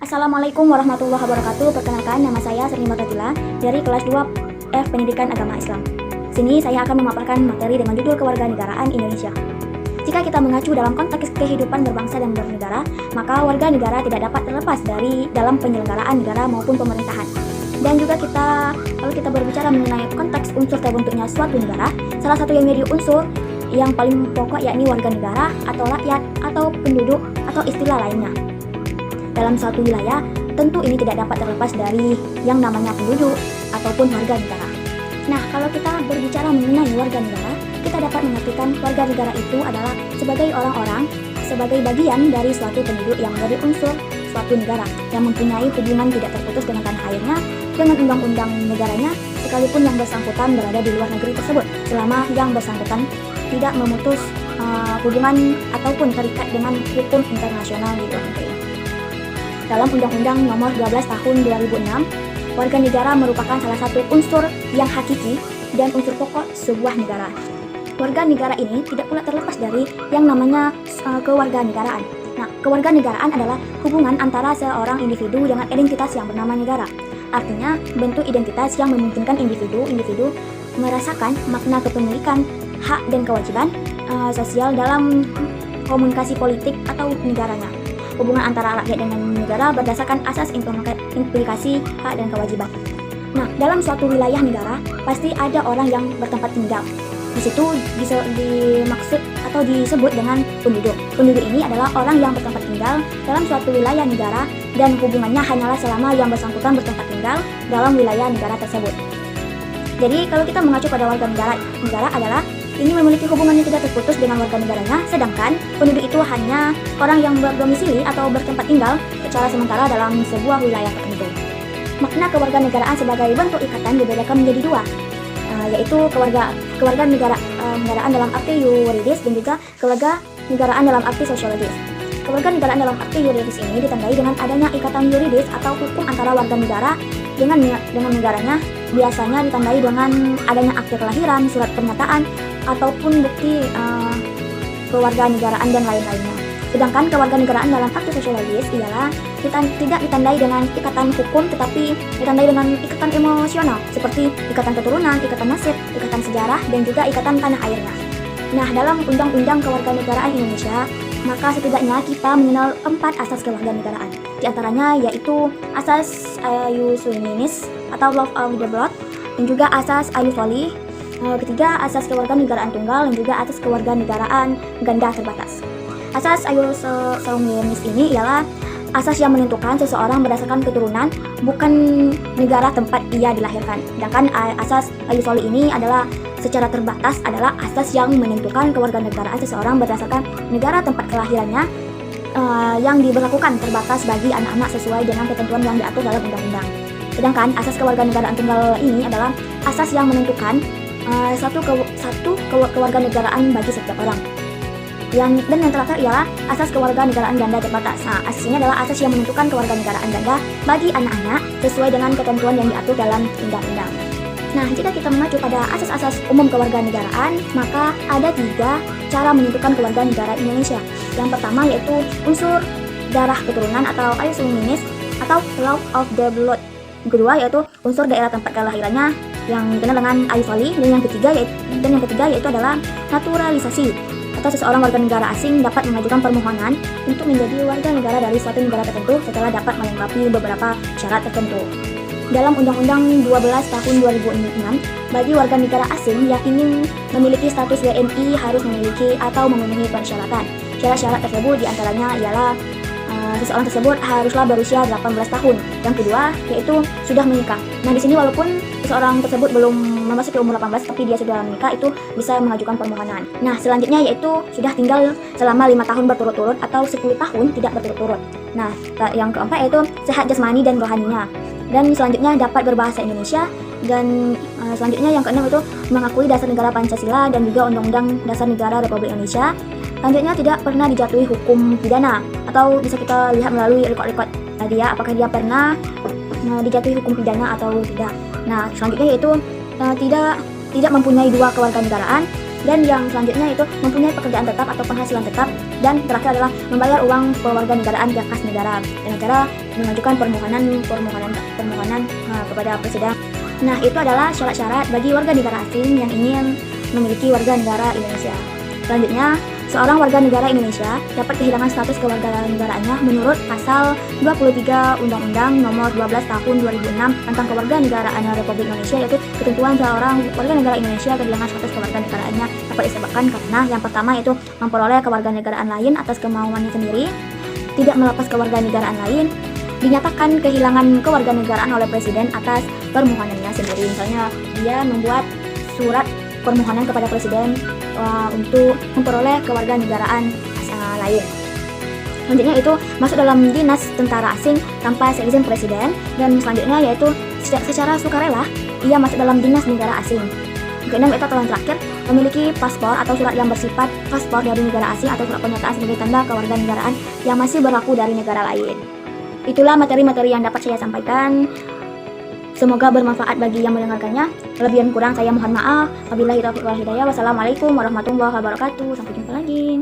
Assalamualaikum warahmatullahi wabarakatuh. Perkenalkan, nama saya Sri Martatila dari kelas 2F Pendidikan Agama Islam. Sini saya akan memaparkan materi dengan judul Kewarganegaraan Indonesia. Jika kita mengacu dalam konteks kehidupan berbangsa dan bernegara, maka warga negara tidak dapat terlepas dari dalam penyelenggaraan negara maupun pemerintahan. Dan juga kalau kita berbicara mengenai konteks unsur terbentuknya suatu negara, salah satu yang menjadi unsur yang paling pokok yakni warga negara atau rakyat atau penduduk atau istilah lainnya. Dalam suatu wilayah, tentu ini tidak dapat terlepas dari yang namanya penduduk ataupun warga negara. Nah, kalau kita berbicara mengenai warga negara, kita dapat mengartikan warga negara itu adalah sebagai orang-orang, sebagai bagian dari suatu penduduk yang menjadi unsur suatu negara yang mempunyai hubungan tidak terputus dengan tanah airnya, dengan undang-undang negaranya, sekalipun yang bersangkutan berada di luar negeri tersebut, selama yang bersangkutan tidak memutus hubungan ataupun terikat dengan hukum internasional di luar negeri. Dalam Undang-Undang Nomor 12 Tahun 2006, warga negara merupakan salah satu unsur yang hakiki dan unsur pokok sebuah negara. Warga negara ini tidak pula terlepas dari yang namanya kewarganegaraan. Nah, kewarganegaraan adalah hubungan antara seorang individu dengan identitas yang bernama negara. Artinya, bentuk identitas yang memungkinkan individu merasakan makna kepemilikan, hak dan kewajiban sosial dalam komunikasi politik atau negaranya. Hubungan antara rakyat dengan negara berdasarkan asas implikasi hak dan kewajiban. Nah, dalam suatu wilayah negara, pasti ada orang yang bertempat tinggal. Di situ dimaksud atau disebut dengan penduduk. Penduduk ini adalah orang yang bertempat tinggal dalam suatu wilayah negara dan hubungannya hanyalah selama yang bersangkutan bertempat tinggal dalam wilayah negara tersebut. Jadi, kalau kita mengacu pada warga negara adalah ini memiliki hubungan yang tidak terputus dengan warga negaranya, sedangkan penduduk itu hanya orang yang berdomisili atau bertempat tinggal secara sementara dalam sebuah wilayah tertentu. Makna kewarganegaraan sebagai bentuk ikatan dibedakan menjadi dua, yaitu kewarganegaraan dalam arti yuridis dan juga kewarganegaraan dalam arti sosiologis. Kewarganegaraan dalam arti yuridis ini ditandai dengan adanya ikatan yuridis atau hukum antara warga negara dengan negaranya, biasanya ditandai dengan adanya akte kelahiran, surat pernyataan, ataupun bukti kewarganegaraan dan lain-lainnya. Sedangkan kewarganegaraan dalam arti sosiologis ialah tidak ditandai dengan ikatan hukum, tetapi ditandai dengan ikatan emosional seperti ikatan keturunan, ikatan nasib, ikatan sejarah, dan juga ikatan tanah airnya. Nah, dalam Undang-Undang Kewarganegaraan Indonesia, maka setidaknya kita mengenal 4 asas kewarganegaraan. Di antaranya yaitu asas ius sanguinis atau love of the blood, dan juga asas ius soli. Ketiga, asas kewarganegaraan tunggal, dan juga asas kewarganegaraan ganda terbatas. Asas ius sanguinis ini ialah asas yang menentukan seseorang berdasarkan keturunan, bukan negara tempat ia dilahirkan. Sedangkan asas ius soli ini adalah secara terbatas adalah asas yang menentukan kewarganegaraan seseorang berdasarkan negara tempat kelahirannya, yang diberlakukan terbatas bagi anak-anak sesuai dengan ketentuan yang diatur dalam undang-undang. Sedangkan asas kewarganegaraan tunggal ini adalah asas yang menentukan satu kewarganegaraan bagi setiap orang. Dan yang terakhir ialah asas kewarganegaraan ganda terbatas. Nah, asas ini adalah asas yang menentukan kewarganegaraan ganda bagi anak-anak sesuai dengan ketentuan yang diatur dalam undang-undang. Nah, jika kita mengacu pada asas-asas umum kewarganegaraan, maka ada 3 cara menentukan kewarganegaraan Indonesia. Yang pertama yaitu unsur darah keturunan atau ius sanguinis atau love of the blood. Yang kedua yaitu unsur daerah tempat kelahirannya yang dikenal dengan ius soli, dan yang ketiga yaitu adalah naturalisasi, atau seseorang warga negara asing dapat mengajukan permohonan untuk menjadi warga negara dari suatu negara tertentu setelah dapat melengkapi beberapa syarat tertentu. Dalam Undang-Undang 12 Tahun 2006, bagi warga negara asing yang ingin memiliki status WNI harus memiliki atau memenuhi persyaratan. Syarat-syarat tersebut diantaranya ialah seseorang tersebut haruslah berusia 18 tahun. Yang kedua yaitu sudah menikah. Nah, di sini walaupun seseorang tersebut belum memasuki umur 18 tapi dia sudah menikah, itu bisa mengajukan permohonan. Nah, selanjutnya yaitu sudah tinggal selama 5 tahun berturut-turut atau 10 tahun tidak berturut-turut. Nah, yang keempat yaitu sehat jasmani dan rohaninya. Dan selanjutnya dapat berbahasa Indonesia, dan selanjutnya yang keenam itu mengakui dasar negara Pancasila dan juga Undang-Undang Dasar Negara Republik Indonesia. Selanjutnya tidak pernah dijatuhi hukum pidana, atau bisa kita lihat melalui rekod-rekod dia apakah dia pernah dijatuhi hukum pidana atau tidak. Nah, selanjutnya yaitu tidak mempunyai 2 kewarganegaraan, dan yang selanjutnya itu mempunyai pekerjaan tetap atau penghasilan tetap, dan terakhir adalah membayar uang kewarganegaraan ke kas negara dengan cara mengajukan permohonan kepada presiden. Nah, itu adalah syarat-syarat bagi warga negara asing yang ingin memiliki warga negara Indonesia. Selanjutnya, seorang warga negara Indonesia dapat kehilangan status kewarganegaraannya menurut pasal 23 Undang-Undang Nomor 12 Tahun 2006 tentang kewarganegaraan Republik Indonesia, yaitu ketentuan seorang warga negara Indonesia kehilangan status kewarganegaraannya dapat disebabkan karena yang pertama yaitu memperoleh kewarganegaraan lain atas kemauannya sendiri, tidak melepas kewarganegaraan lain, dinyatakan kehilangan kewarganegaraan oleh presiden atas permohonannya sendiri. Misalnya dia membuat surat permohonan kepada presiden untuk memperoleh kewarganegaraan lain. Selanjutnya itu masuk dalam dinas tentara asing tanpa seizin presiden, dan selanjutnya yaitu secara sukarela ia masuk dalam dinas negara asing. Keenam itu atau yang terakhir, memiliki paspor atau surat yang bersifat paspor dari negara asing atau surat pernyataan sebagai tanda kewarganegaraan yang masih berlaku dari negara lain. Itulah materi-materi yang dapat saya sampaikan. Semoga bermanfaat bagi yang mendengarkannya. Lebih dan kurang saya mohon maaf. Wabillahi taufiq wal hidayah. Wassalamualaikum warahmatullahi wabarakatuh. Sampai jumpa lagi.